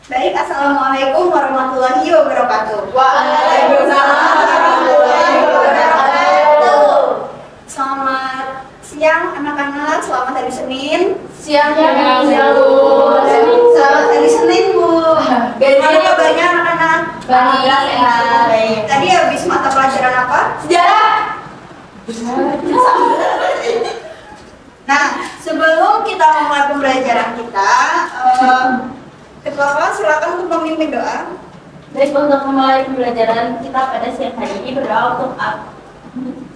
Baik, Assalamualaikum warahmatullahi wabarakatuh. Waalaikumsalam warahmatullahi wabarakatuh. Selamat siang anak-anak, selamat hari Senin. Siang Selamat hari Senin, Bu. Gimana kabarnya anak-anak? Baik. Baik. Tadi habis mata pelajaran apa? Sejarah. Nah, sebelum kita memulai pembelajaran kita, Ketua kelas silakan untuk memimpin doa. Baik, untuk memulai pembelajaran kita pada siang hari ini berdoa untuk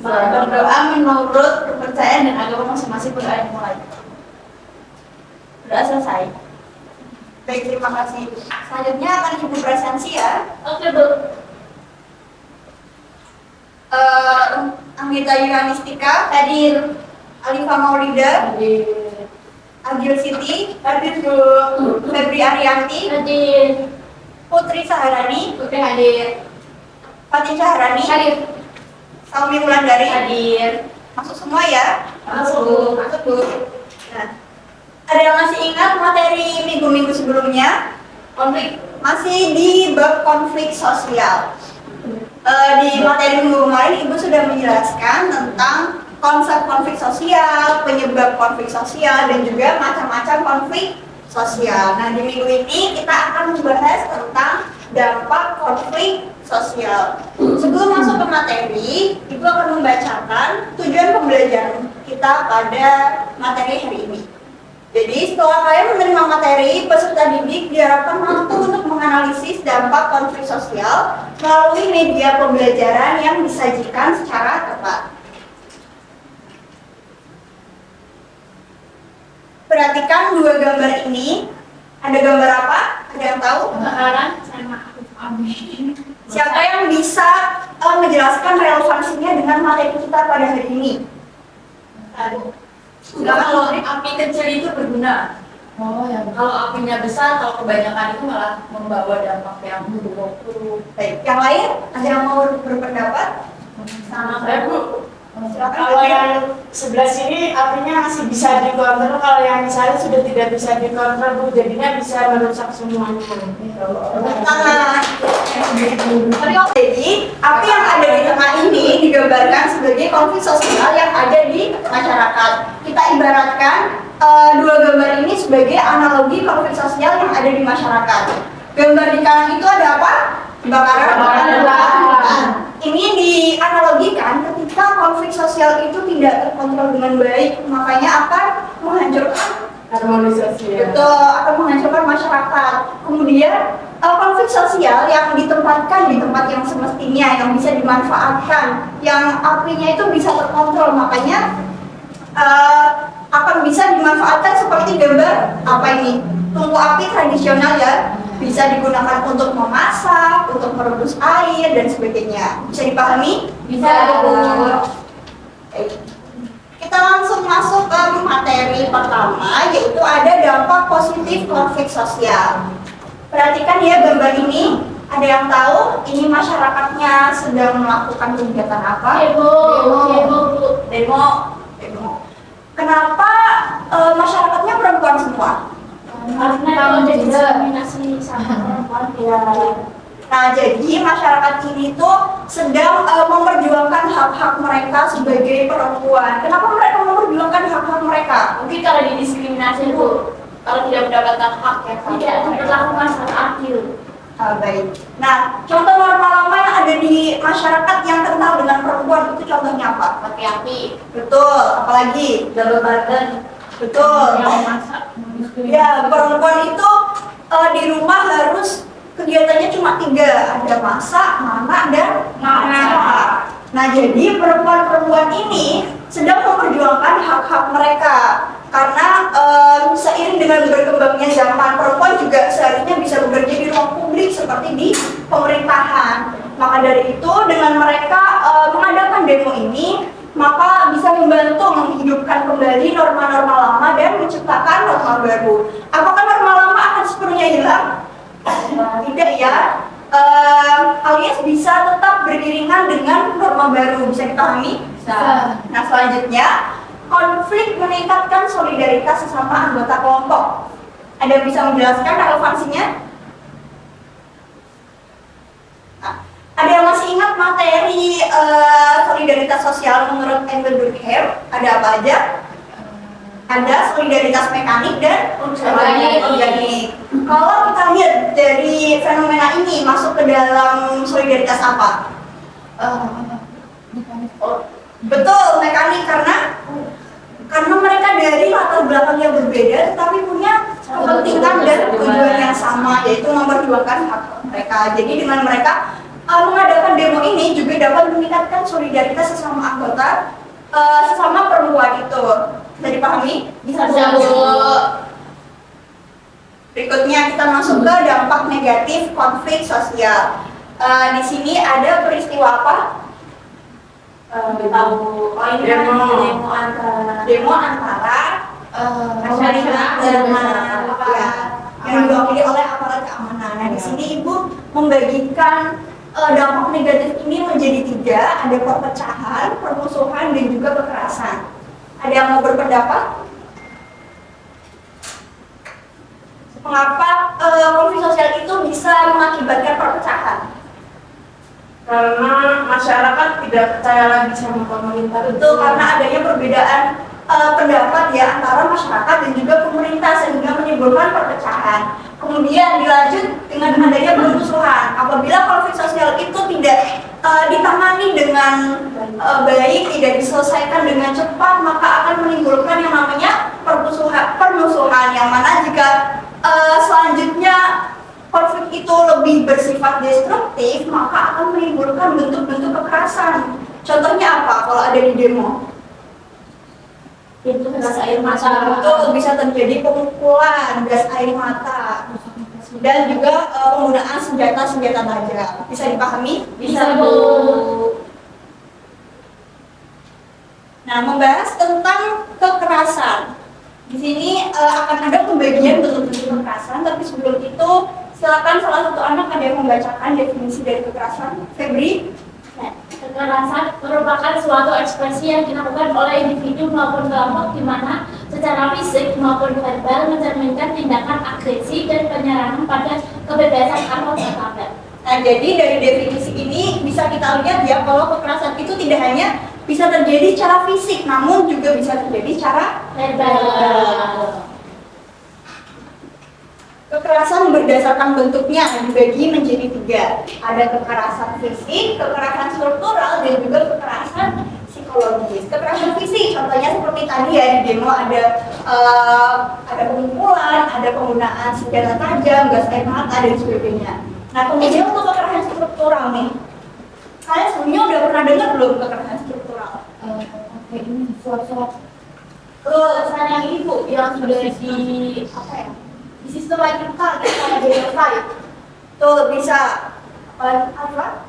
berdoa menurut kepercayaan dan agama masing-masing. Berdoa dimulai. Berdoa selesai. Baik, terima kasih. Selanjutnya akan Ibu presensi ya. Oke, Bu. Anggita Yunanistika, hadir. Alifa Maulida, Agil Siti, hadir Bu. Febri Arianti, Hadir. Putri Saharani, Putri hadir. Fatih Saharani, Hadir. Salmi Wulandari, Hadir. masuk semua ya. Masuk. Masuk Bu. Nah, ada yang masih ingat materi minggu-minggu sebelumnya? Konflik. Masih di bab konflik sosial. Di materi minggu kemarin Ibu sudah menjelaskan tentang konsep konflik sosial, penyebab konflik sosial, dan juga macam-macam konflik sosial. Nah, di minggu ini kita akan membahas tentang dampak konflik sosial. Sebelum masuk ke materi, Ibu akan membacakan tujuan pembelajaran kita pada materi hari ini. Jadi, setelah kalian menerima materi, peserta didik diharapkan mampu untuk menganalisis dampak konflik sosial melalui media pembelajaran yang disajikan secara tepat. Perhatikan dua gambar ini. Ada gambar apa? Ada yang tahu? Sekarang sama aku. Siapa yang bisa menjelaskan relevansinya dengan materi kita pada hari ini? Kalau api kecil itu berguna. Oh ya. Kalau apinya besar, kalau kebanyakan itu malah membawa dampak yang buruk. Baik. Yang lain ada yang mau berpendapat? Sama saya, Bu. Silakan. Kalau yang sebelah sini apinya masih bisa dikontrol, kalau yang di sana sudah tidak bisa dikontrol, Bu, jadinya bisa merusak semuanya. Jadi, api yang ada di tengah ini digambarkan sebagai konflik sosial yang ada di masyarakat. Kita ibaratkan dua gambar ini sebagai analogi konflik sosial yang ada di masyarakat. Gambar di kanan itu ada apa? Kebakaran hutan. Ini dianalogikan ketika konflik sosial itu tidak terkontrol dengan baik, makanya akan menghancurkan Harmonisasi. betul, akan menghancurkan masyarakat. Kemudian konflik sosial yang ditempatkan di tempat yang semestinya, yang bisa dimanfaatkan, yang apinya itu bisa terkontrol, makanya akan bisa dimanfaatkan seperti gambar apa ini? Tungku api tradisional ya, bisa digunakan untuk memasak, untuk merebus air dan sebagainya. Bisa dipahami? Bisa. Baik. Kita langsung masuk ke materi pertama, yaitu ada dampak positif konflik sosial. Perhatikan ya gambar ini. Ada yang tahu ini masyarakatnya sedang melakukan kegiatan apa? Demo. Kenapa masyarakatnya perempuan semua? Karena kalau jadi diskriminasi sama perempuan Nah, jadi masyarakat ini tuh sedang memperjuangkan hak-hak mereka sebagai perempuan. Kenapa mereka memperjuangkan hak-hak mereka? mungkin kalau didiskriminasi itu kalau tidak mendapatkan hak ya tidak diperlakukan secara adil. Baik. Nah, contoh norma lama yang ada di masyarakat yang kental dengan perempuan itu contohnya apa? Laki-laki Betul. Apalagi? double burden Betul. yang masak. Ya, perempuan itu di rumah harus kegiatannya cuma 3, ada masak, mama, dan masak. Nah, jadi perempuan-perempuan ini sedang memperjuangkan hak-hak mereka karena seiring dengan berkembangnya zaman, perempuan juga seharusnya bisa bekerja di ruang publik seperti di pemerintahan. Maka dari itu, dengan mereka mengadakan demo ini, maka bisa membantu menghidupkan kembali norma-norma lama dan menciptakan norma baru. Apakah norma lama akan sepenuhnya hilang? Tidak ya. Alias bisa tetap beriringan dengan norma baru. Bisa dipahami? Bisa. Nah, selanjutnya, konflik meningkatkan solidaritas sesama anggota kelompok. Ada yang bisa menjelaskan relevansinya? Ada yang masih ingat materi solidaritas sosial menurut Engel Durkheim? Ada apa aja? Ada solidaritas mekanik dan organik. Kalau kita lihat dari fenomena ini masuk ke dalam solidaritas apa? Betul, mekanik, karena mereka dari latar belakang yang berbeda tetapi punya kepentingan dan tujuan yang sama, yaitu memperjuangkan hak mereka. Jadi dengan mereka mengadakan demo ini juga dapat meningkatkan solidaritas sesama anggota, sesama perempuan itu. Bisa dipahami? Bisa, Bu. Berikutnya kita masuk ke dampak negatif konflik sosial. Di sini ada peristiwa apa? Tahu. Oh, ini kan demo antara masyarakat dengan yang diwakili oleh aparat keamanan. Nah, di sini Ibu membagikan dampak negatif ini menjadi 3, ada perpecahan, permusuhan, dan juga kekerasan. Ada yang mau berpendapat? Mengapa konflik sosial itu bisa mengakibatkan perpecahan? Karena masyarakat tidak percaya lagi sama pemerintah. Betul, karena adanya perbedaan pendapat ya antara masyarakat dan juga pemerintah sehingga menimbulkan perpecahan. Kemudian dilanjut dengan adanya permusuhan. Apabila konflik sosial itu tidak ditangani dengan baik, tidak diselesaikan dengan cepat, maka akan menimbulkan yang namanya permusuhan, yang mana jika selanjutnya konflik itu lebih bersifat destruktif, maka akan menimbulkan bentuk-bentuk kekerasan. Contohnya apa kalau ada di demo? itu gas air mata. Betul, bisa terjadi pemukulan, gas air mata, dan juga penggunaan senjata-senjata tajam. Bisa dipahami? Bisa, Bu. Nah, membahas tentang kekerasan. Di sini akan ada pembagian bentuk-bentuk kekerasan, tapi sebelum itu silakan salah satu anak ada yang membacakan definisi dari kekerasan. Febri? Kekerasan merupakan suatu ekspresi yang dilakukan oleh individu maupun kelompok di mana secara fisik maupun verbal mencerminkan tindakan agresi dan penyerangan pada kebebasan atau kebebasan. Nah, jadi dari definisi ini bisa kita lihat ya kalau kekerasan itu tidak hanya bisa terjadi secara fisik, namun juga bisa terjadi secara Verbal. Kekerasan berdasarkan bentuknya dibagi menjadi 3. Ada kekerasan fisik, kekerasan struktural, dan juga kekerasan psikologis. Kekerasan fisik contohnya seperti tadi ya di demo ada pemukulan, ada penggunaan senjata tajam, gas air mata, dan sebagainya. Nah, kemudian untuk kekerasan struktural nih, kalian sebelumnya udah pernah dengar belum kekerasan struktural? Ini surat-surat Kekerasan yang ini Bu, yang sudah di apa ya? di sistem electrical sama dioxide. Tuh bisa apa?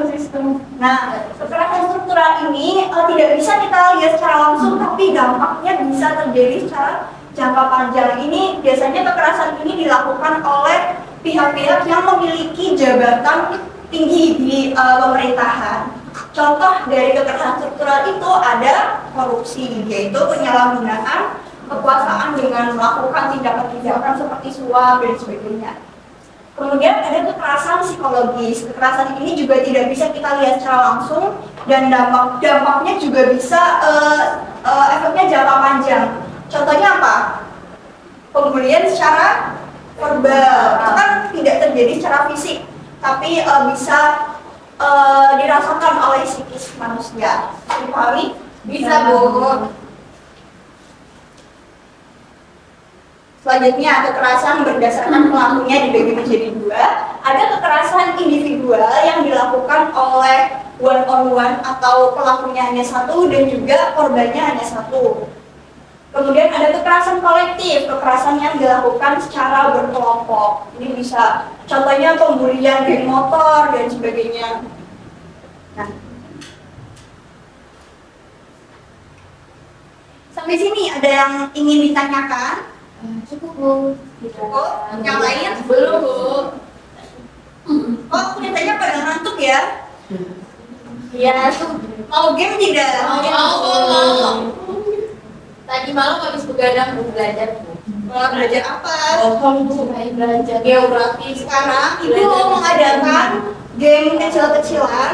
Sistem. Nah, kekerasan struktural ini tidak bisa kita lihat secara langsung, tapi dampaknya bisa terjadi secara jangka panjang. Ini biasanya kekerasan ini dilakukan oleh pihak-pihak yang memiliki jabatan tinggi di pemerintahan. Contoh dari kekerasan struktural itu ada korupsi, yaitu penyalahgunaan kekuasaan dengan melakukan tindakan-tindakan seperti suap dan sebagainya. Kemudian ada kekerasan psikologis. Kekerasan ini juga tidak bisa kita lihat secara langsung dan dampaknya juga bisa efeknya jangka panjang. Contohnya apa? Pembulian secara verbal. Itu kan tidak terjadi secara fisik, tapi bisa dirasakan oleh psikis manusia. Dipahami? Bisa, Bu. Selanjutnya, kekerasan berdasarkan pelakunya dibagi menjadi 2. Ada kekerasan individual yang dilakukan oleh one on one atau pelakunya hanya 1 dan juga korbannya hanya 1. Kemudian ada kekerasan kolektif, kekerasan yang dilakukan secara berkelompok. Ini bisa contohnya pembulian geng motor dan sebagainya. Nah, sampai sini ada yang ingin ditanyakan? Cukup, Bu. Oh, yang lain? Belum, Bu. Oh, kuliahnya pada ngantuk ya? Iya, tuh. Mau game tidak? Mau. Tadi malam habis begadang, Bu, belajar, Bu. Mau belajar apa? Kamu Bu, baik belajar Geografi. Sekarang Ibu mau mengadakan game kecil-kecilan.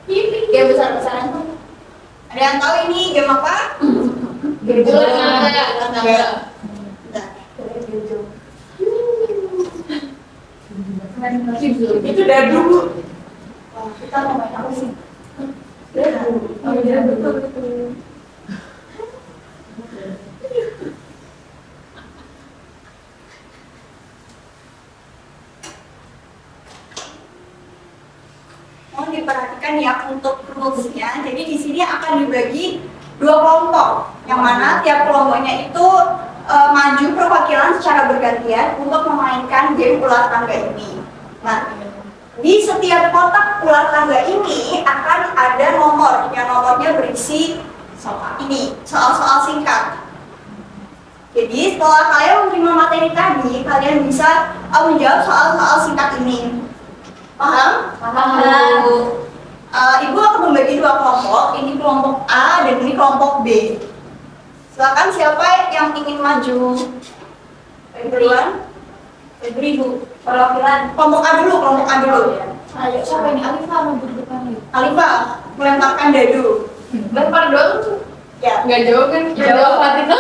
Game besar-besaran. Ada yang tahu ini game apa? Game Bentar. Itu dadu, Bu. Wah, kita mau main apa sih? Oh iya, betul. Mohon diperhatikan ya untuk rules-nya. Jadi di sini akan dibagi dua kelompok, yang mana tiap kelompoknya itu maju perwakilan secara bergantian untuk memainkan game ular tangga ini. Nah, di setiap kotak ular tangga ini akan ada nomor, yang nomornya berisi soal-soal singkat. Jadi setelah kalian menerima materi tadi, kalian bisa menjawab soal-soal singkat ini. Paham? Paham. Ibu akan membagi dua kelompok, ini kelompok A dan ini kelompok B. Silakan siapa yang ingin maju? Duluan? Febri, Bu. Perwakilan kelompok A dulu, kelompok A dulu. Ayo, siapa ini? Alifah mau di depan nih. Alifah, melemparkan dadu. Lempar doang tuh. Ya, Nggak jawab kan? Jawab Fatima.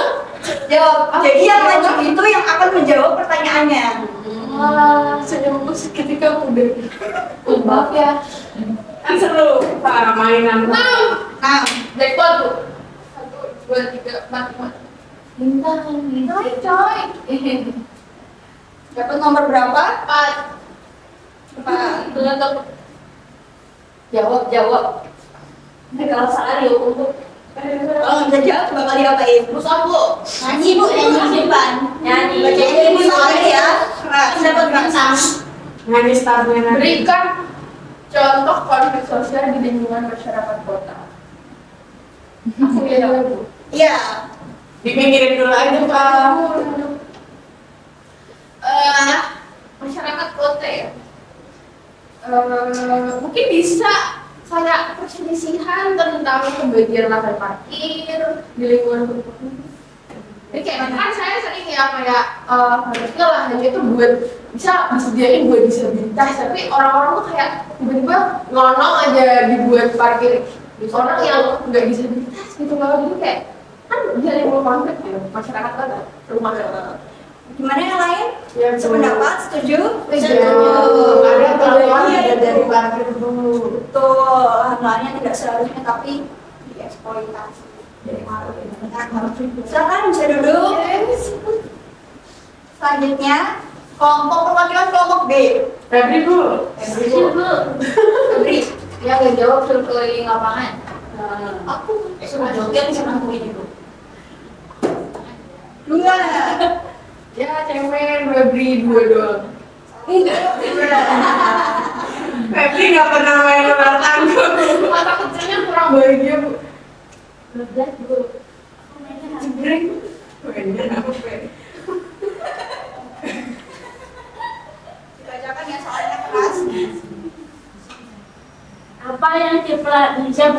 jawab. Jadi yang maju itu yang akan menjawab pertanyaannya. Wah, senyumku seketika muda. Maaf ya. Kan seru, Pak, mainan. Nah, Jackpot, Bu. 1, 2, 3, 4, 5. Bintang. Coy. dapat nomor berapa? 4. 4. Tuh. Jawab. Kalau salah dihukum, Bu. Kalau nggak bisa jawab bakal diapain? Terus Bu. Nyanyi Bu, nyanyi simpan. Nyanyi. Bacain ibu soalnya ya. Keras. Dapat bintang. Nyanyi startnya nanti. Berikan contoh konflik sosial di lingkungan masyarakat kota. Aku ya, Bu. Iya. Dipikirin dulu aja, Pak. Masyarakat kota ya. Mungkin bisa kayak perselisihan tentang pembagian lahan parkir di lingkungan kota. Jadi kayak kan saya sering ya kayak harusnya lahannya itu buat bisa disediain buat disabilitas, tapi orang-orang tuh kayak tiba-tiba ngonong aja dibuat parkir orang yang nggak disabilitas gitu loh. Jadi kayak kan jadi konflik ya masyarakat kan rumah. Gimana yang lain? Ya, Sependapat? Setuju? Ada temuan Iya, dari parkir dulu. Betul, lahan-lahannya tidak seharusnya tapi dieksploitasi. Silakan bisa duduk. Selanjutnya kelompok perwakilan kelompok B. Febri, Bu. Febri. Yang nggak jawab suruh keliling lapangan. Aku Suruh joget sama aku ini, Bu. 2. Ya, cemen Febri 2 doang. Febri nggak pernah main ular tangga. Mata kecilnya kurang bahagia, Bu. 12, Bu. Jebring. Mainan apa, Febri? Dibacakan ya soalnya keras. Apa yang dipelajari bisa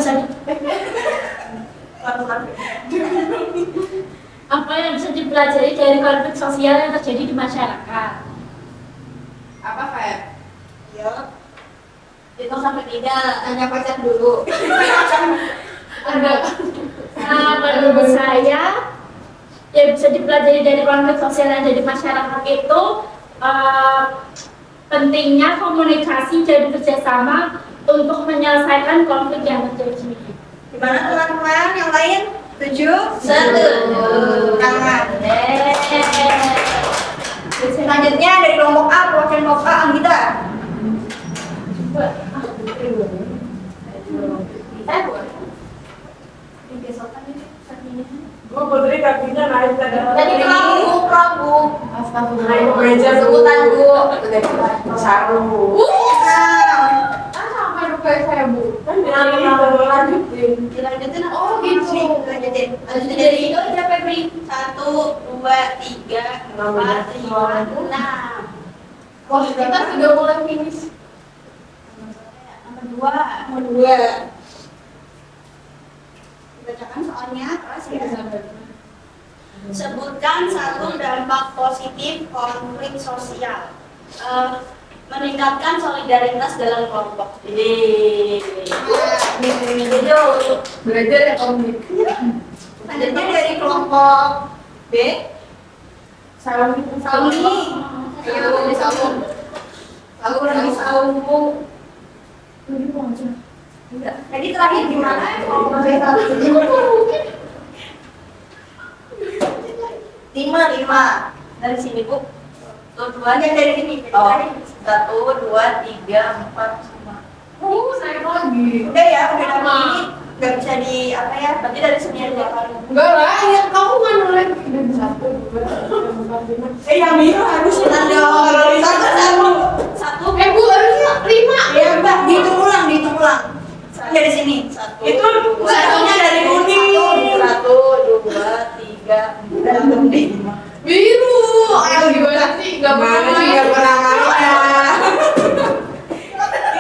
apa yang bisa dipelajari dari konflik sosial yang terjadi di masyarakat? Apa, Feb? Iya. Itu sampai tidak. Tanya pacar dulu. Ada. Menurut saya yang bisa dipelajari dari konflik sosial yang ada di masyarakat itu pentingnya komunikasi dan kerjasama untuk menyelesaikan konflik yang terjadi. Gimana teman-teman yang lain? Setuju? Setuju. Tangan. Selanjutnya dari kelompok A, perwakilan kelompok A, Anggita. Bu, Putri kakinya naik tadi. Tadi Prabu. Naik meja Sebutan, Bu. Saru. Sampai lupa saya, Bu. Kan lanjutin. Dilanjutin. Oh, gitu. Lanjutin. Lanjutin dari itu aja, Febri. 1, 2, 3, 4, 5, 6. Wah, kita sudah mulai finish. Nomor 2. Dibacakan soalnya keras ya. Sebutkan satu dampak positif konflik sosial. meningkatkan solidaritas dalam kelompok. Belajar ya komunikasi. Selanjutnya dari kelompok B, Salam. Sauni. Ayo, dari Saung. Saung lagi Saung. Tadi terakhir gimana? Kelompok B lima. Dari sini Bu. Tujuannya dari sini. Oh, 1, 2, 3, 4, 5. Saya lagi. Udah ya, udah dapat ini. Nggak bisa di apa ya? Berarti dari sini aja kali. Enggak lah, ya kamu kan mulai 1, 2, 3, 4, 5. Yang biru harusnya Ada satu. Bu harusnya 5. Ya mbak, dihitung ulang. Dari sini. Itu satunya dari kuning. 1, 2, 3, 4, 5. Biru. Ayo gimana sih? Gak pernah main.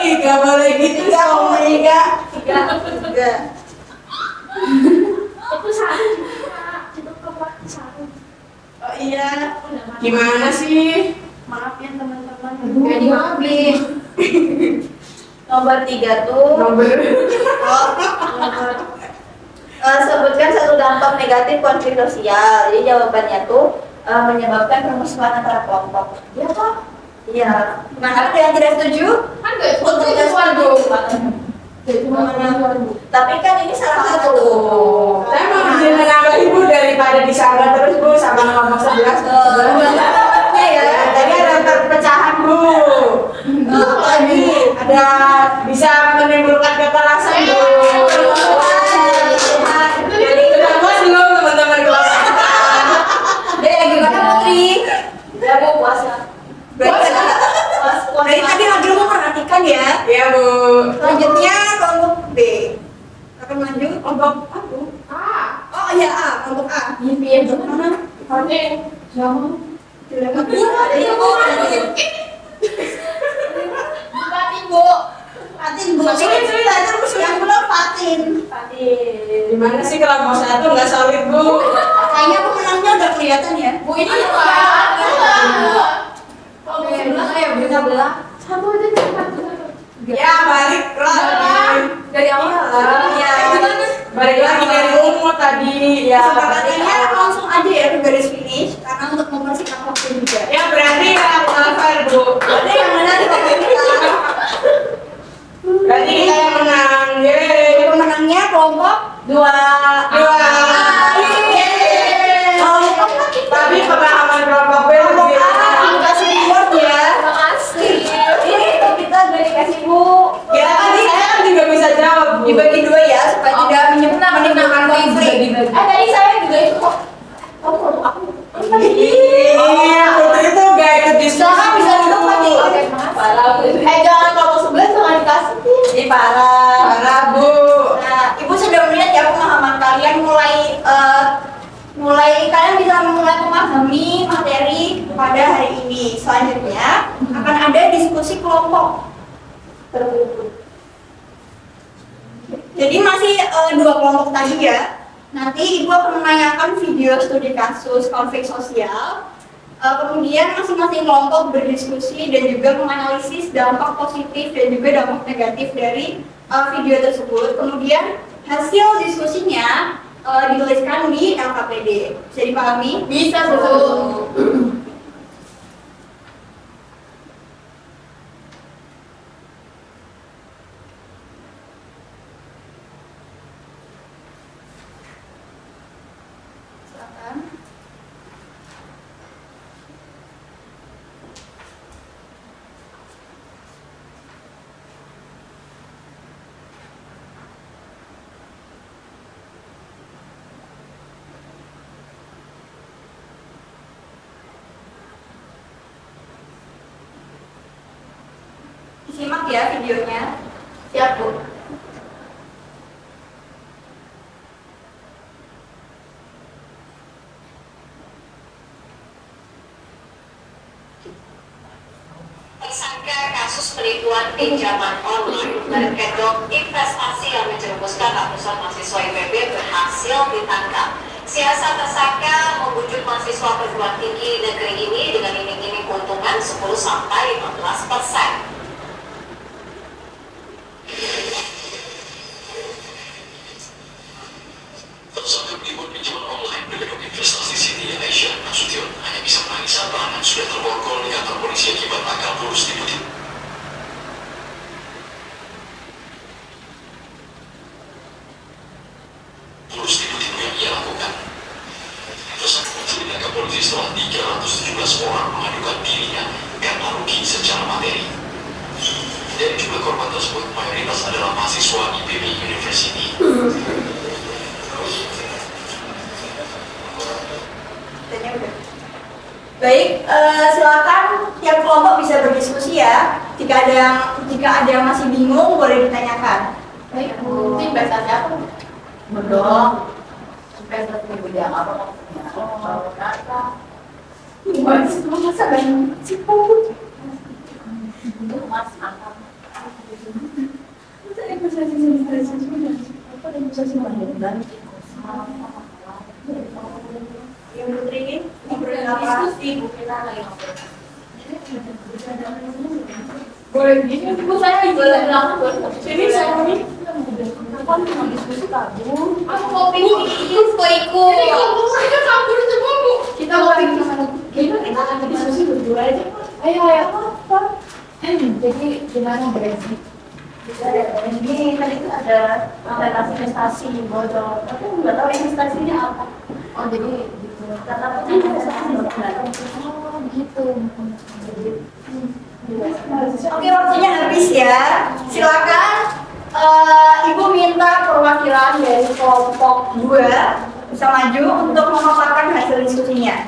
Ih, gak boleh gitu. Tiga. Itu satu juga. Itu keempat satu. Oh iya. Gimana sih? Maaf ya teman-teman. Gak dihabis. Nomor 3 tuh. Nomor. Sebutkan satu dampak negatif konflik sosial. Jadi jawabannya tuh menyebabkan permusuhan antara kelompok. Iya kok. Iya. Nah, ada yang tidak setuju? Kan gak Untuk setuju setuju. Tapi kan ini salah satu. Saya mau izin menambah ibu daripada disangka terus bu sama kelompok 11. Ya, Tadi ada perpecahan bu. lagi. Ada bisa menimbulkan kekerasan bu. Jadi udah puas belum teman-teman kelas? Gimana Putri? Ya Bu puasa. Dari tadi lagi memperhatikan ya. Iya bu. Selanjutnya kelompok B. Akan lanjut kelompok A. Bu. Oh iya A, kelompok A. Iya Mana? Jangan. Fatin Bu. Ini belajar musuh yang belum Fatin. Gimana sih kelompok 1 nggak solid bu? Kayaknya pemenangnya udah kelihatan ya. Bu ini Satu aja cepat. Ya balik lagi. dari awal. Iya. Balik lagi dari umur tadi ya. Kesepakatannya langsung aja ya ke garis finish karena untuk mempersingkat waktu juga. Ya berarti yang Alvar bu. Ada yang mana di topik kita? Berarti kita yang menang. Yeay. Pemenangnya kelompok Dua. Tapi pemahaman kelompok B lebih Aku kasih reward ya. Makasih. Ini kita udah dikasih Bu. Ya tadi saya kan juga bisa jawab bu. Dibagi dua ya supaya tidak menimbulkan konflik. Tadi saya juga itu kok. Kamu produk aku. Iya, waktu itu gak ikut diskusi. Bisa duduk lagi. Oke, makasih. Jangan kelompok 11 jangan dikasih. Ini parah. Parah bu. Nah, Ibu sudah melihat ya pemahaman kalian mulai kalian bisa mulai memahami materi pada hari ini. Selanjutnya akan ada diskusi kelompok. Jadi masih dua kelompok tadi ya. Nanti Ibu akan menanyakan video studi kasus konflik sosial. Kemudian masing-masing kelompok berdiskusi dan juga menganalisis dampak positif dan juga dampak negatif dari video tersebut. Kemudian hasil diskusinya dituliskan di LKPD. Bisa dipahami? Bisa Bu. Silakan. Simak ya videonya. Siap Bu. Tersangka kasus penipuan pinjaman online berkedok investasi yang menjerumuskan ratusan mahasiswa IPB berhasil ditangkap. Siasat tersangka membujuk mahasiswa perguruan tinggi negeri ini dengan iming-iming keuntungan dengan 10 sampai 15%. Tersangka penipuan pinjaman online berkedok investasi Siti Aisyah Nasution hanya bisa menangis saat tahanan sudah terborgol di kantor polisi akibat akal bulus tipu-tipu. Bulus tipu-tipu yang ia lakukan. Tersangka ditangkap polisi setelah 317 orang mengadukan dirinya karena rugi secara materi. Dari jumlah korban tersebut, mayoritas adalah mahasiswa IPB University. Baik, silakan tiap kelompok bisa berdiskusi ya. Jika ada yang masih bingung boleh ditanyakan. Baik, Bu. Tim bahasanya apa? Mendorong supaya ibu dia apa mau kata Gimana sih cuma masa banyak sih, Bu? itu mas angkat Yang Putri ini ngobrolin apa? diskusi bu kita lagi ngobrol Boleh gini, Bu. Saya boleh bilang boleh Sini saya ini. kan mau diskusi kabur Aku mau pikir ikut. Ini ngomong saja kabur semua, Bu. kita mau bikin kita akan diskusi berdua aja Ayo. apa jadi gimana Brexit Ini tadi itu ada investasi bodong. Tapi nggak tahu investasinya apa. oh jadi gitu Karena investasi bodong. oh gitu Oke, waktunya habis ya. Silakan Ibu minta perwakilan dari kelompok 2 bisa maju untuk memaparkan hasil diskusinya.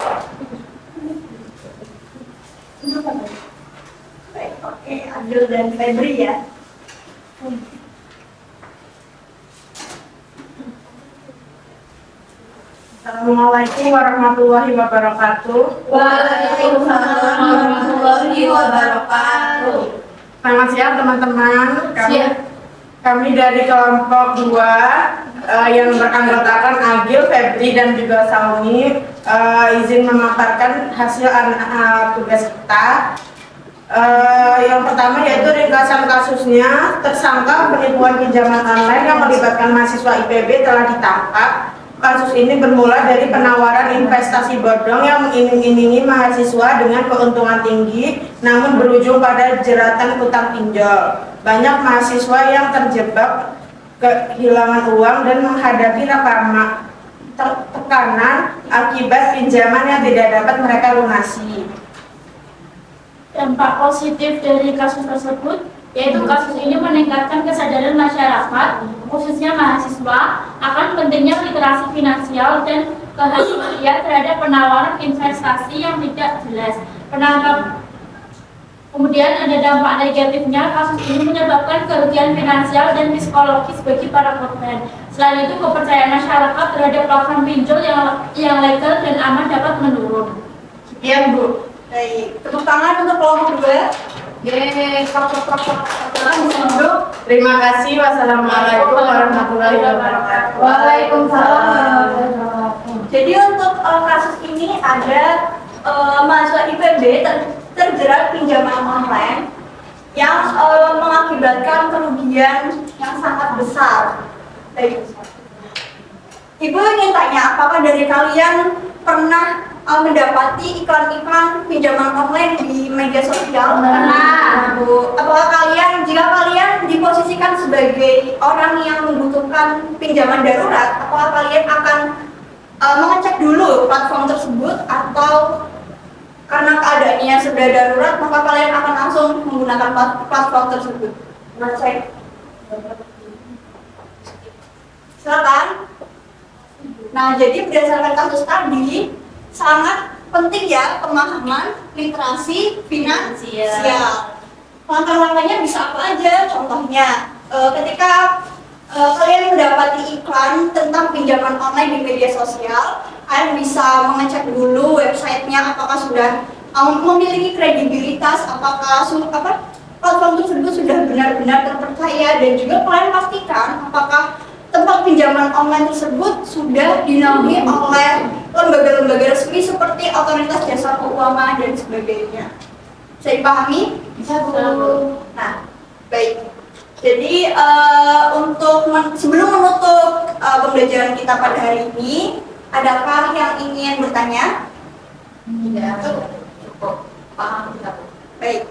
Baik, oke, Abdul dan Febri ya. Assalamualaikum warahmatullahi wabarakatuh. Waalaikumsalam warahmatullahi wabarakatuh. Selamat siang teman-teman. Kami dari kelompok 2 yang beranggotakan Agil, Febri dan juga Sauni izin memaparkan hasil tugas kita. Yang pertama yaitu ringkasan kasusnya, tersangka penipuan pinjaman online yang melibatkan mahasiswa IPB telah ditangkap. Kasus ini bermula dari penawaran investasi bodong yang mengiming-imingi mahasiswa dengan keuntungan tinggi, namun berujung pada jeratan utang pinjol. Banyak mahasiswa yang terjebak kehilangan uang dan menghadapi tekanan akibat pinjaman yang tidak dapat mereka lunasi. Dampak positif dari kasus tersebut yaitu kasus ini meningkatkan kesadaran masyarakat, khususnya mahasiswa, akan pentingnya literasi finansial dan kehati-hatian terhadap penawaran investasi yang tidak jelas. Kemudian ada dampak negatifnya, kasus ini menyebabkan kerugian finansial dan psikologis bagi para korban. Selain itu, kepercayaan masyarakat terhadap platform pinjol yang legal dan aman dapat menurun. Sekian Bu. Baik, tepuk tangan untuk kelompok 2. Terima kasih. Wassalamualaikum warahmatullahi wabarakatuh. Waalaikumsalam. Jadi untuk kasus ini ada mahasiswa IPB terjerat pinjaman online yang mengakibatkan kerugian yang sangat besar. Baik. Ibu ingin tanya, apakah dari kalian pernah mendapati iklan-iklan pinjaman online di media sosial? Pernah, Bu. Apakah jika kalian diposisikan sebagai orang yang membutuhkan pinjaman darurat, apakah kalian akan mengecek dulu platform tersebut, atau karena keadaannya sudah darurat, maka kalian akan langsung menggunakan platform tersebut? Ngecek. Silakan. Nah, jadi berdasarkan kasus tadi, sangat penting ya pemahaman literasi finansial. Langkah-langkahnya bisa apa aja? Contohnya, ketika kalian mendapati iklan tentang pinjaman online di media sosial, kalian bisa mengecek dulu websitenya apakah sudah memiliki kredibilitas, apakah platform tersebut sudah benar-benar terpercaya, dan juga kalian pastikan apakah tempat pinjaman online tersebut sudah dinaungi oleh lembaga-lembaga resmi seperti otoritas jasa keuangan dan sebagainya. Bisa dipahami? Bisa Bu. Nah, baik. Jadi sebelum menutup pembelajaran kita pada hari ini, adakah yang ingin bertanya? Tidak cukup paham kita Bu. Baik.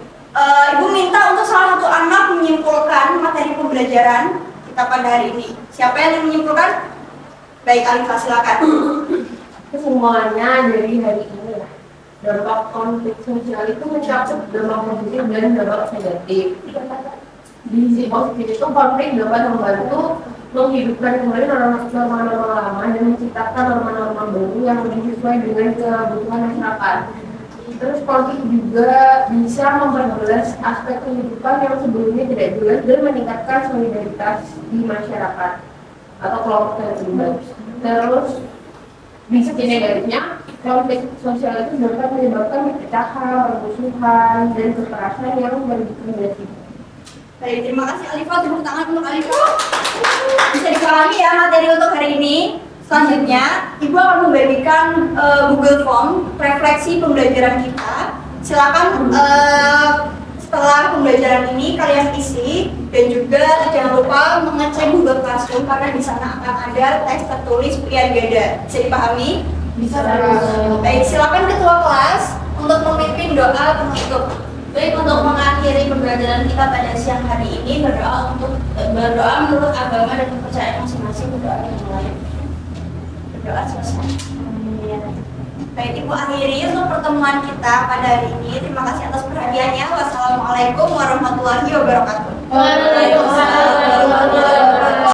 Ibu minta untuk salah satu anak menyimpulkan materi pembelajaran kita pada hari ini. Siapa yang ingin menyimpulkan? Baik, Alifah silakan. Kesemuanya dari hari ini ya. Dampak konflik sosial itu mencakup dampak positif dan dampak negatif. Di sisi positif itu konflik dapat membantu menghidupkan kembali norma-norma lama dan menciptakan norma-norma baru yang lebih sesuai dengan kebutuhan masyarakat. Terus konflik juga bisa memperjelas aspek kehidupan yang sebelumnya tidak jelas dan meningkatkan solidaritas di masyarakat atau kelompok yang terlibat. Terus di sisi negatifnya, konflik sosial itu dapat menyebabkan perpecahan, permusuhan, dan kekerasan yang berdiskriminasi. Baik, terima kasih Alifah. Tepuk tangan untuk Alifah. Bisa dipahami ya materi untuk hari ini. Selanjutnya, Ibu akan membagikan Google Form refleksi pembelajaran kita. Silakan setelah pembelajaran ini kalian isi dan juga jangan lupa mengecek Google Classroom karena di sana akan ada teks tertulis pilihan ganda. Bisa dipahami? Bisa. Baik, silakan ketua kelas untuk memimpin doa penutup. Baik, untuk mengakhiri pembelajaran kita pada siang hari ini berdoa menurut agama dan kepercayaan masing-masing, berdoa dimulai. Berdoa selesai. Baik, Ibu akhiri untuk pertemuan kita pada hari ini. Terima kasih atas perhatiannya. Wassalamualaikum warahmatullahi wabarakatuh. Waalaikumsalam warahmatullahi wabarakatuh.